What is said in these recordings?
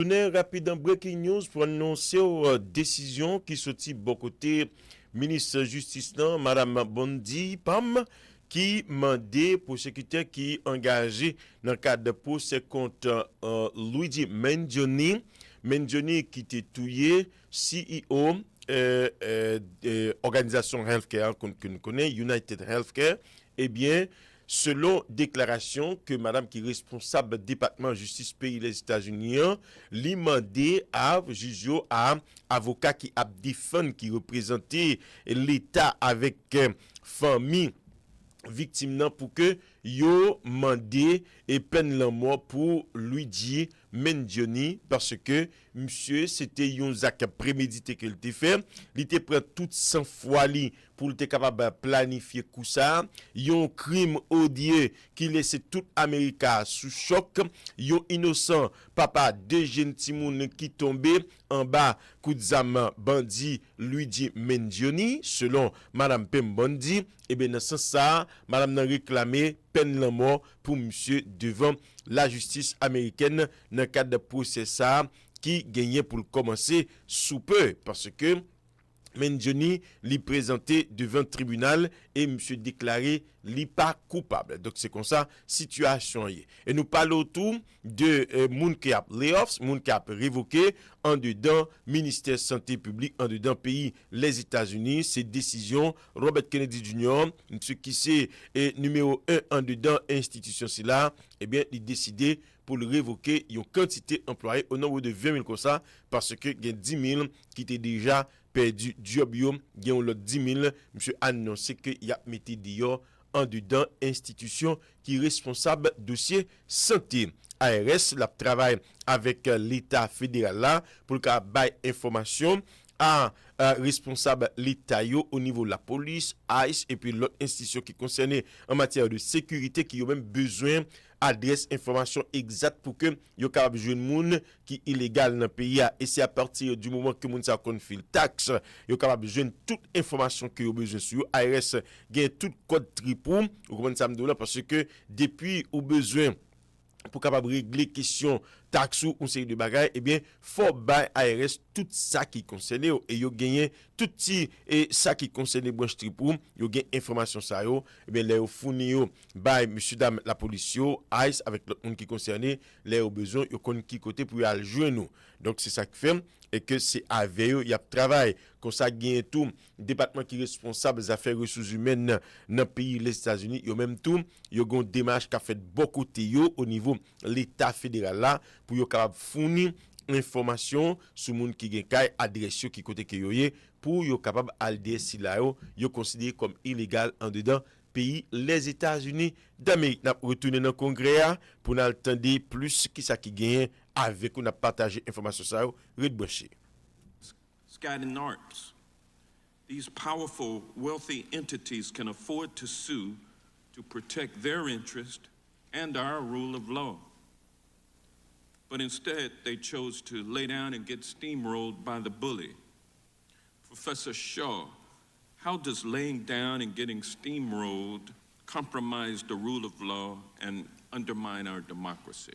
Tournez rapide en breaking news pour annoncer une décision qui sortit bon côté ministre justice nan, Madame Bondi Pam, qui mandé prosécuteur qui engagé dans le cadre de procès contre Luigi Mendioni qui était tué, CEO organisation healthcare qu'on connaît, United Healthcare, eh bien, selon déclaration que madame qui est responsable du département de justice pays les États-Unis, lui mandé à juge à avocat qui a défendu qui représentait l'État avec famille victime nan pour que yo mandé et peine la mort pour Luigi Mendioni parce que monsieur c'était un acte prémédité qu'il était fait, il était prêt tout sang fois li pour être capable de planifier tout ça, un crime odieux qui laissait toute Amérique sous choc, un innocent papa de jeunes timoun qui tombé en bas coup de zam bandit Luigi Mendioni selon madame Pem Bondi. Et bien dans ce sens ça madame n'a réclamé peine la mort pour monsieur devant la justice américaine dans le cadre de procès ça qui gagnait pour commencer sous peu parce que Mendioni li présenté devant le tribunal et monsieur déclaré li pas coupable. Donc c'est comme ça situation y. Et nous parlons tout de moun qui a layoffs, moun qui a révoqué en dedans ministère santé publique en dedans pays les États-Unis, ces décisions Robert Kennedy Jr., monsieur qui c'est numéro 1 en dedans institution c'est là, eh bien il décidé pour le révoquer une quantité employée au nombre de 20 000 comme ça parce que il y a 10 000 qui étaient déjà perdu job yo, gen l'autre 10 000, monsieur annoncé que y a mis dehors en dedans institution qui responsable dossier santé. ARS la travail avec l'État fédéral là pour qu'a bail information à responsable l'État au niveau de la police, ICE et puis l'autre institution qui concernait en matière de sécurité qui ont même besoin adresse information exacte pour que yo capable joindre moun qui illégal dans le pays et c'est à partir du moment que moun sa kon fil taxe yo capable joindre toute information que yo besoin sur ARS gagne tout code tripou vous comprenez ça me parce que depuis ou besoin pour capable régler question taxe ou série de bagages eh bien faut bay ARS tout ça qui concerne et yo gagner tout petit et ça qui concerne branche tripou yo gagne information ça yo eh bien les fourni yo bay monsieur dame la police yo ICE avec l'autre monde qui concerné les au besoin yo connait qui côté pour aller joindre nous donc c'est ça qui fait et que c'est avec eux il y a travail comme ça gagne tout département qui responsable des affaires ressources humaines dans pays les États-Unis yo même tout yo gon démarche qu'a fait beaucoup yo au niveau l'État fédéral là pour yo capable fournir information sur moun qui gen kay adresse qui côté que yo pour yo capable alder si là yo considéré comme illégal en dedans pays les États-Unis d'Amérique. N'a retourné dans congrès pour n'entendre plus qui ça qui gagne avec on a partagé information ça red branché. Scattered arts. These powerful, wealthy entities can afford to sue to protect their interest and our rule of law. But instead, they chose to lay down and get steamrolled by the bully. Professor Shaw, how does laying down and getting steamrolled compromise the rule of law and undermine our democracy?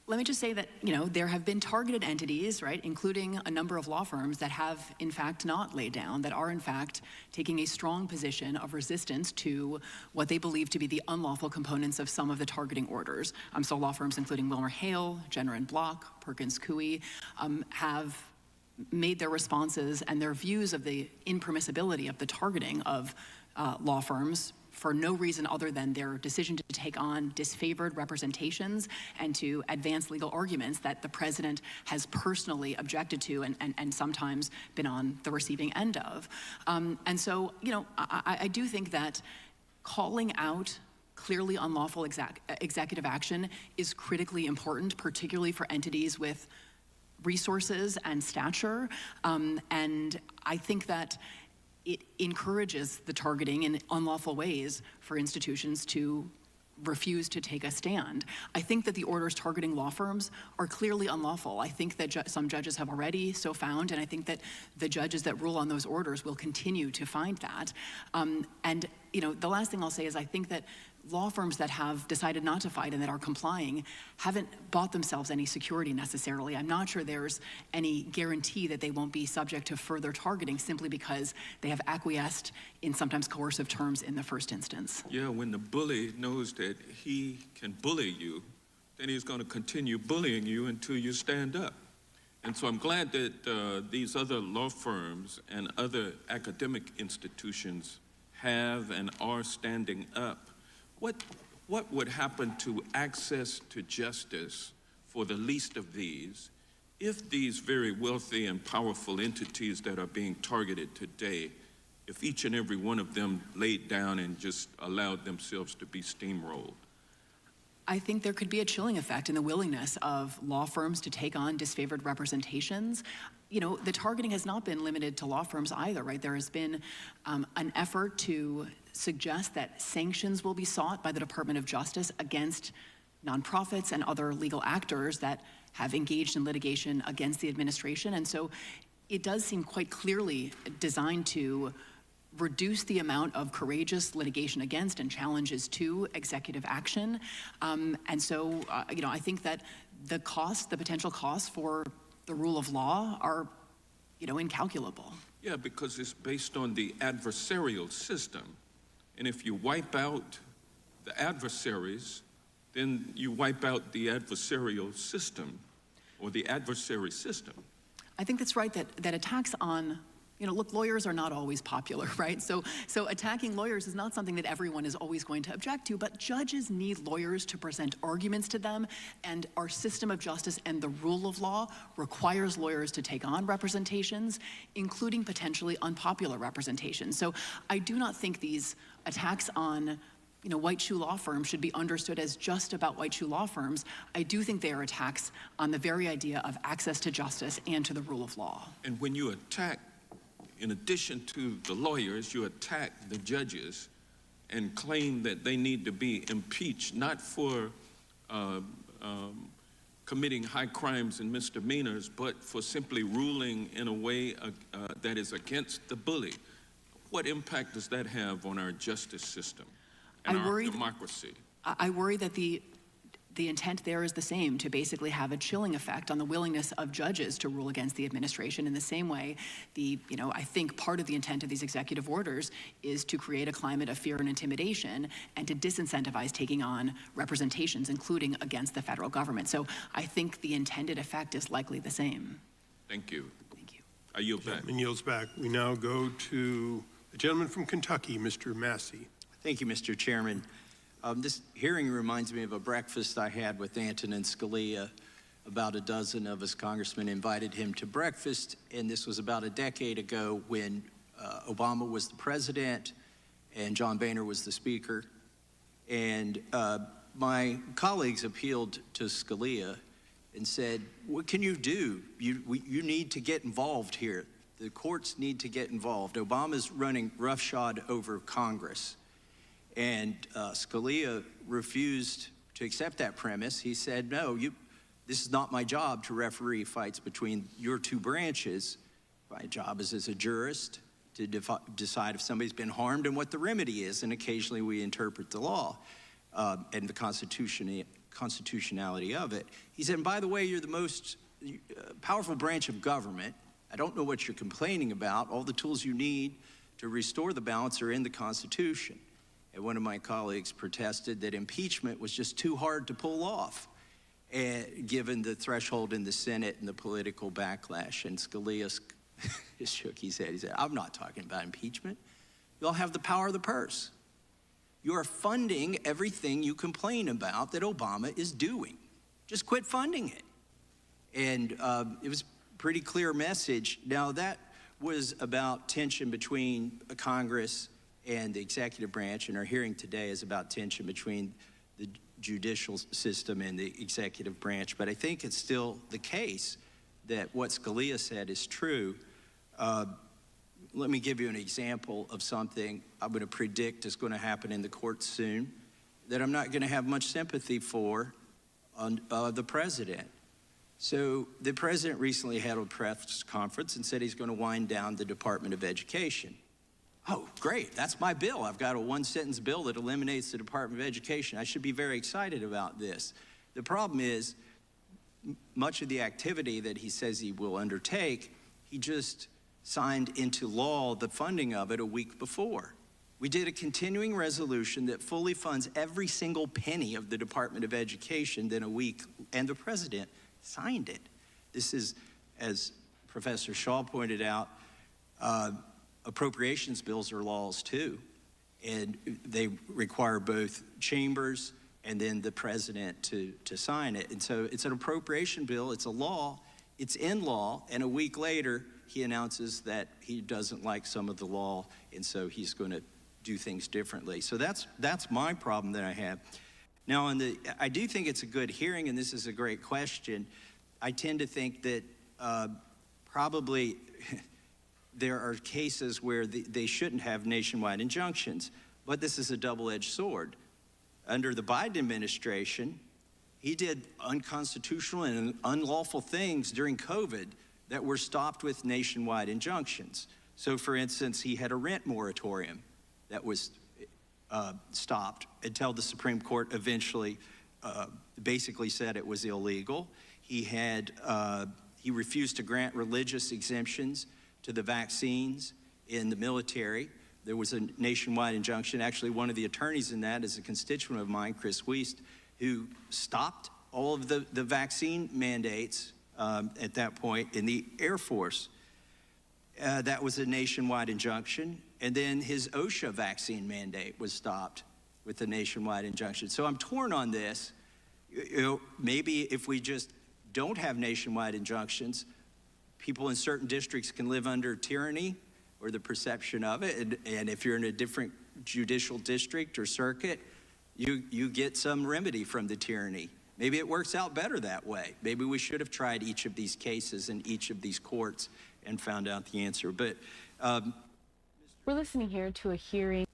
Let me just say that, there have been targeted entities, right, including a number of law firms that have, in fact, not laid down, that are, in fact, taking a strong position of resistance to what they believe to be the unlawful components of some of the targeting orders. So law firms including Wilmer Hale, Jenner and Block, Perkins Coie, have made their responses and their views of the impermissibility of the targeting of law firms for no reason other than their decision to take on disfavored representations and to advance legal arguments that the president has personally objected to and sometimes been on the receiving end of. And so, I do think that calling out clearly unlawful executive action is critically important, particularly for entities with resources and stature. And I think that it encourages the targeting in unlawful ways for institutions to refuse to take a stand. I think that the orders targeting law firms are clearly unlawful. I think that some judges have already so found, and I think that the judges that rule on those orders will continue to find that. And the last thing I'll say is I think that law firms that have decided not to fight and that are complying haven't bought themselves any security necessarily. I'm not sure there's any guarantee that they won't be subject to further targeting simply because they have acquiesced in sometimes coercive terms in the first instance. Yeah, when the bully knows that he can bully you, then he's going to continue bullying you until you stand up. And so I'm glad that these other law firms and other academic institutions have and are standing up. What would happen to access to justice for the least of these if these very wealthy and powerful entities that are being targeted today, if each and every one of them laid down and just allowed themselves to be steamrolled? I think there could be a chilling effect in the willingness of law firms to take on disfavored representations. You know, the targeting has not been limited to law firms either, right? There has been an effort to suggest that sanctions will be sought by the Department of Justice against nonprofits and other legal actors that have engaged in litigation against the administration. And so it does seem quite clearly designed to reduce the amount of courageous litigation against and challenges to executive action. And so, you know, I think that the potential costs for the rule of law are, you know, incalculable. Yeah, because it's based on the adversarial system. And if you wipe out the adversaries, then you wipe out the adversarial system or the adversary system. I think that's right, that attacks on, you know, look, lawyers are not always popular, right? So attacking lawyers is not something that everyone is always going to object to, but judges need lawyers to present arguments to them, and our system of justice and the rule of law requires lawyers to take on representations, including potentially unpopular representations. So I do not think these attacks on, you know, white shoe law firms should be understood as just about white shoe law firms. I do think they are attacks on the very idea of access to justice and to the rule of law. And when you attack, in addition to the lawyers, you attack the judges and claim that they need to be impeached, not for committing high crimes and misdemeanors, but for simply ruling in a way that is against the bully. What impact does that have on our justice system and our democracy? I worry that the intent there is the same, to basically have a chilling effect on the willingness of judges to rule against the administration. In the same way, I think part of the intent of these executive orders is to create a climate of fear and intimidation and to disincentivize taking on representations, including against the federal government. So I think the intended effect is likely the same. Thank you. Thank you. I yield back. And yields back. We now go to the gentleman from Kentucky, Mr. Massey. Thank you, Mr. Chairman. This hearing reminds me of a breakfast I had with Antonin Scalia. About a dozen of us congressmen invited him to breakfast, and this was about a decade ago when Obama was the president and John Boehner was the speaker. And my colleagues appealed to Scalia and said, what can you do? You need to get involved here. The courts need to get involved. Obama's running roughshod over Congress. And Scalia refused to accept that premise. He said, no, this is not my job to referee fights between your two branches. My job is as a jurist to decide if somebody's been harmed and what the remedy is. And occasionally we interpret the law and the constitutionality of it. He said, and by the way, you're the most powerful branch of government. I don't know what you're complaining about. All the tools you need to restore the balance are in the Constitution. And one of my colleagues protested that impeachment was just too hard to pull off, given the threshold in the Senate and the political backlash. And Scalia just shook his head. He said, I'm not talking about impeachment. You all have the power of the purse. You are funding everything you complain about that Obama is doing. Just quit funding it. And it was a pretty clear message. Now, that was about tension between Congress and the executive branch, and our hearing today is about tension between the judicial system and the executive branch. But I think it's still the case that what Scalia said is true. Let me give you an example of something I'm going to predict is going to happen in the courts soon that I'm not going to have much sympathy for on the president. So the president recently had a press conference and said he's going to wind down the Department of Education. Oh, great, that's my bill. I've got a one-sentence bill that eliminates the Department of Education. I should be very excited about this. The problem is, much of the activity that he says he will undertake, he just signed into law the funding of it a week before. We did a continuing resolution that fully funds every single penny of the Department of Education, then a week, and the president signed it. This is, as Professor Shaw pointed out, appropriations bills are laws too, and they require both chambers and then the president to sign it. And so it's an appropriation bill, it's a law, it's in law, and a week later he announces that he doesn't like some of the law, and so he's going to do things differently. So that's my problem that I have. Now, I do think it's a good hearing, and this is a great question. I tend to think that probably there are cases where they shouldn't have nationwide injunctions, but this is a double-edged sword. Under the Biden administration, he did unconstitutional and unlawful things during COVID that were stopped with nationwide injunctions. So, for instance, he had a rent moratorium that was stopped until the Supreme Court eventually basically said it was illegal. He refused to grant religious exemptions to the vaccines in the military. There was a nationwide injunction. Actually, one of the attorneys in that is a constituent of mine, Chris Wiest, who stopped all of the vaccine mandates at that point in the Air Force. That was a nationwide injunction. And then his OSHA vaccine mandate was stopped with the nationwide injunction. So I'm torn on this. You know, maybe if we just don't have nationwide injunctions, people in certain districts can live under tyranny or the perception of it. And if you're in a different judicial district or circuit, you get some remedy from the tyranny. Maybe it works out better that way. Maybe we should have tried each of these cases in each of these courts and found out the answer. But we're listening here to a hearing.